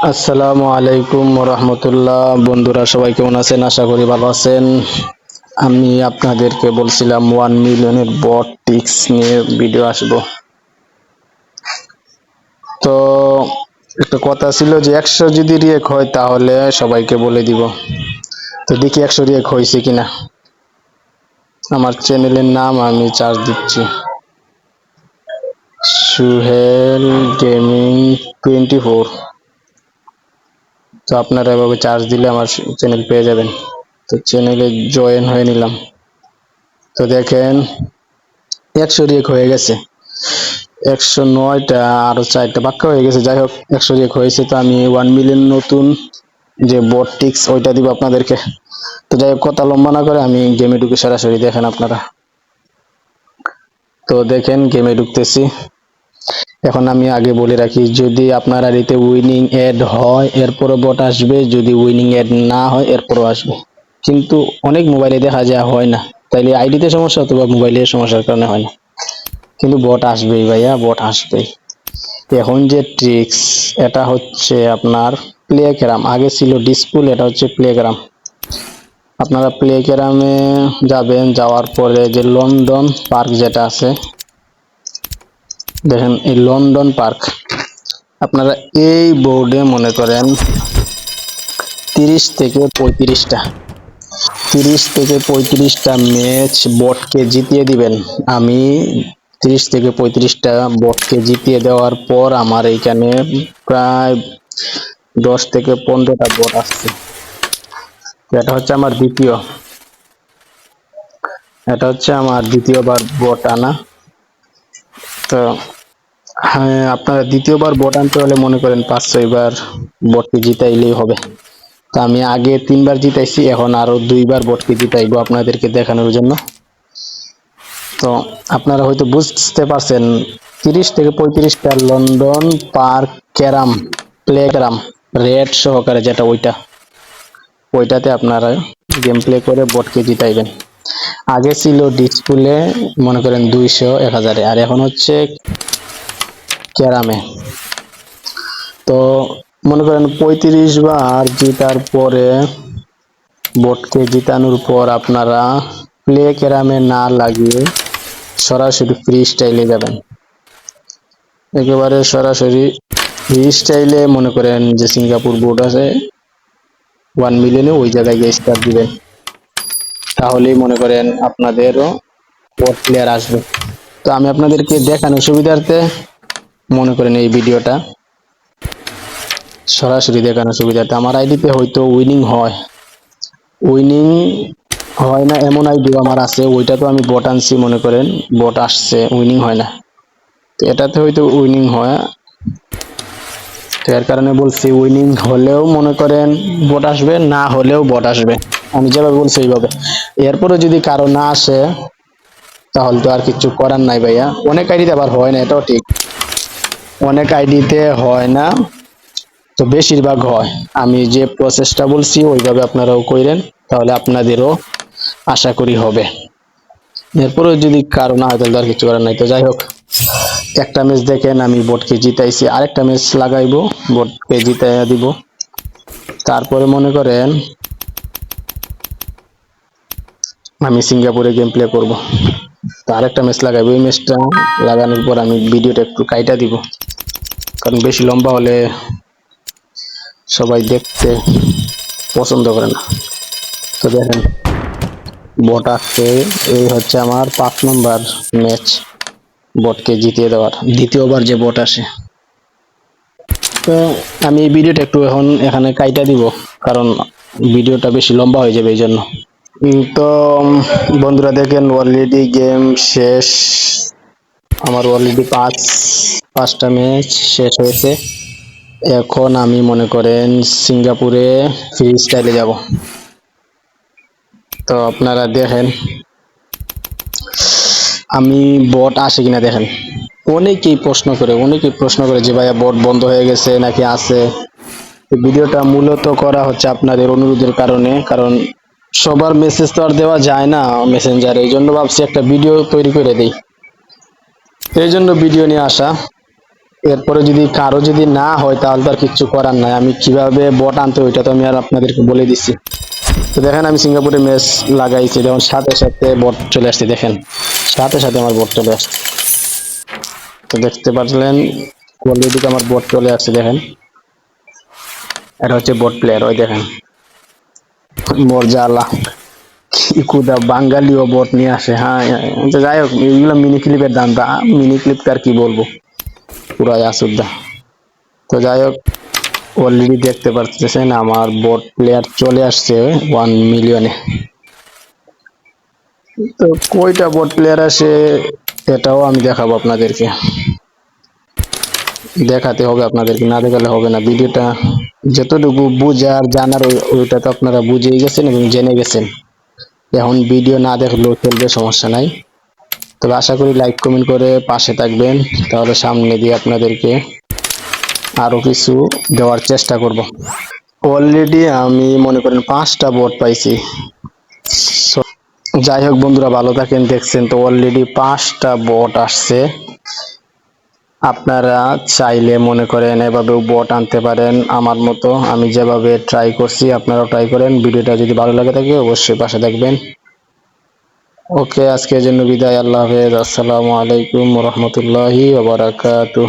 আসসালামু আলাইকুম রহমতুল্লাহ। বন্ধুরা সবাই কেমন আছেন? আশা করি ভালো আছেন। আমি আপনাদেরকে বলছিলাম 1 মিলিয়নের বট টিক্স নিয়ে ভিডিও আসবো। তো একটা কথা ছিল যে 100 যদি রিয়েক হয় তাহলে সবাইকে বলে দিব। তো দেখি 100 রিয়েক হয়েছে কিনা। আমার চ্যানেলের নাম আমি চার্জ দিচ্ছি, সুহেল গেমিং 24। তো আপনারা এভাবে চার্জ দিলে আমার চ্যানেল পেয়ে যাবেন। তো চ্যানেলে জয়েন হয়ে নিলাম। তো দেখেন 100 রিয়েক হয়ে গেছে, 109টা, আরো 4টা বাক্য হয়ে গেছে। যাই হোক 100 রিয়েক হয়েছে। তো আমি 1 মিলিয়ন নতুন যে বট টিক্স ওইটা দিব আপনাদেরকে। তো যাই হোক কথা লম্বা না করে আমি গেমে ঢুকে সরাসরি দেখেন আপনারা। তো দেখেন গেমে ঢুকতেছি। এখন আমি আগে বলে রাখি, যদি আপনার আইডিতে উইনিং এড হয় এরপরও বট আসবে, যদি উইনিং এড না হয় এরপরও আসবে। কিন্তু অনেক মোবাইলে দেখা যায় হয় না, তাইলে আইডিতে সমস্যা অথবা মোবাইলের সমস্যার কারণে হয় না। কিন্তু বট আসবেই ভাইয়া, বট আসবেই। এখন যে ট্রিক্স, এটা হচ্ছে আপনার প্লেগ্রাম। আগে ছিল ডিসপুল, এটা হচ্ছে প্লেগ্রাম। আপনারা প্লেগ্রামে যাবেন, যাওয়ার পরে যে লন্ডন পার্ক যেটা আছে, দেখেন এই লন্ডন পার্ক। আপনারা এই বোর্ডে মনে করেন 30 থেকে 35টা ম্যাচ বটকে জিতিয়ে দিবেন। আমি 30 থেকে 35টা বটকে জিতিয়ে দেওয়ার পর আমার এইখানে প্রায় 10 থেকে 15টা বট আসছে। এটা হচ্ছে আমার দ্বিতীয়বার বট আনা। তো হ্যাঁ, আপনারা দ্বিতীয়বার বট আনতে হলে মনে করেন 5-6বার বটকে জিতাইলেই হবে। তো আমি আগে 3বার জিতাইছি, এখন আরো 2বার বটকে জিতাইবো আপনাদেরকে দেখানোর জন্য। তো আপনারা হয়তো বুঝতে পারছেন, 30 থেকে 35টা লন্ডন পার্ক ক্যারাম প্লেগ্রাম রেড সহকারে যেটা, ওইটাতে আপনারা গেম প্লে করে বটকে জিতাইবেন। আগে ছিল ডিসপ্লে মনে করেন 200-1000-এ, আর এখন হচ্ছে ক্যারামে। তো মনে করেন 35বার জেতার পরে, বটকে জিতানোর পর আপনারা প্লে ক্যারামে না লাগিয়ে সরাসরি ফ্রি স্টাইলে যাবেন। একেবারে সরাসরি ফ্রি স্টাইলে মনে করেন যে সিঙ্গাপুর বোর্ড আছে 1 মিলিয়নে, ওই জায়গায় গিয়ে স্টার্ট দিবেন। তাহলেই মনে করেন আপনাদেরও বট প্লেয়ার আসবে। তো আমি আপনাদেরকে দেখানোর সুবিধার্থে মনে করেন এই ভিডিওটা সরাসরি দেখানোর সুবিধার্থে, আমার আইডিতে হয়তো উইনিং হয় না এমন আইডিও আমার আছে, ওইটা তো আমি বট আনছি, মনে করেন বট আসছে, উইনিং হয় না। তো এটাতে হয়তো উইনিং হয়, তো এর কারণে বলছি উইনিং হলেও মনে করেন বট আসবে, না হলেও বট আসবে। আমি যেভাবে বলছি এইভাবে। এরপরে যদি কারো না আসে তাহলে তো আর কিছু করার নাই ভাইয়া। অনেক আইডিতে আবার হয় না, এটাও ঠিক, অনেক আইডিতে হয় না, তো বেশিরভাগ হয়। আমি যে প্রসেসটা বলছি ওইভাবে আপনারাও করেন, তাহলে আপনাদেরও আশা করি হবে। এরপরেও যদি কারো না হয় তাহলে আর কিছু করার নাই। তো যাই হোক, একটা ম্যাচ দেখেন আমি বটকে জিতাইছি, আরেকটা ম্যাচ লাগাইবো, বটকে জিতাইয়া দিব। তারপরে মনে করেন আমি সিঙ্গাপুরে গেম প্লে করবো। তো আরেকটা ম্যাচ লাগাইবো, এই ম্যাচটা লাগানোর পর আমি ভিডিওটা একটু কাইটা দিব, কারণ বেশি লম্বা হলে সবাই দেখতে পছন্দ করে না। তো দেখেন বট আসছে, এই হচ্ছে আমার 5 নম্বর ম্যাচ বটকে জিতিয়ে দেওয়ার, দ্বিতীয়বার যে বট আসে। তো আমি এই ভিডিওটা একটু এখন এখানে কাইটা দিব, কারণ ভিডিওটা বেশি লম্বা হয়ে যাবে এই জন্য। তো বন্ধুরা দেখেন অলরেডি গেম শেষ, আমার অলরেডি 5টা ম্যাচ শেষ হয়েছে। এখন আমি মনে করেন সিঙ্গাপুরে ফ্রি স্টাইলে যাব। তো আপনারা দেখেন আমি বট আসে কিনা দেখেন। অনেকেই প্রশ্ন করে যে ভাইয়া বট বন্ধ হয়ে গেছে নাকি আছে। ভিডিওটা মূলত করা হচ্ছে আপনাদের অনুরোধের কারণে, কারণ সবার মেসেজ তো আর দেওয়া যায় না মেসেঞ্জারে, এই জন্য ভাবছি একটা ভিডিও তৈরি করে দিই, এই জন্য ভিডিও নিয়ে আসা। এরপরে যদি কারো যদি না হয় তাহলে তো আর কিচ্ছু করার নাই, আমি কিভাবে বট আনতে ওইটা তো আমি আর আপনাদেরকে বলে দিচ্ছি। তো দেখেন আমি সিঙ্গাপুরে ম্যাচ লাগাইছি, যেমন সাথে সাথে বট চলে আসছে, দেখেন সাথে সাথে আমার বট চলে আসছে। তো দেখতে পারলেন অলরেডি আমার বট চলে আসছে, দেখেন এটা হচ্ছে বট প্লেয়ার, ওই দেখেন মরজালা কি কুদা বাঙালিও বট নিয়ে আসে। হ্যাঁ তো যাই হোক, এইগুলো মিনি ক্লিপের দাম, মিনি ক্লিপ আর কি বলবো, পুরাই আসুদ্দা। তো যাই হোক, অলরেডি দেখতে পাচ্ছেন আমার বট প্লেয়ার চলে আসছে 1 মিলিয়নে। তো কয়টা বট প্লেয়ার আসে এটাও আমি দেখাবো আপনাদেরকে, দেখাতে হবে আপনাদেরকে, না দেখালে হবে না। ভিডিওটা যতটুকু বুঝার জানার ওইটা তো আপনারা বুঝেই গেছেন এবং জেনে গেছেন, এখন ভিডিও না দেখলেও চলবে, সমস্যা নাই। তবে আশা করি লাইক কমেন্ট করে পাশে থাকবেন, তাহলে সামনে দিয়ে আপনাদেরকে আরো কিছু দেওয়ার চেষ্টা করব। অলরেডি আমি মনে করেন 5টা বট পাইছি। যাই হোক বন্ধুরা, ভালো থাকেন। দেখছেন তো অলরেডি 5টা বট আসছে। আপনারা চাইলে মনে করেন এভাবেও বট আনতে পারেন আমার মতো, আমি যেভাবে ট্রাই করছি আপনারাও ট্রাই করেন। ভিডিওটা যদি ভালো লাগে থাকে অবশ্যই পাশে থাকবেন। ওকে, আজকের জন্য বিদায়, আল্লাহ হাফেজ, আসসালামু আলাইকুম রহমতুল্লাহি ওয়া বারাকাতুহু।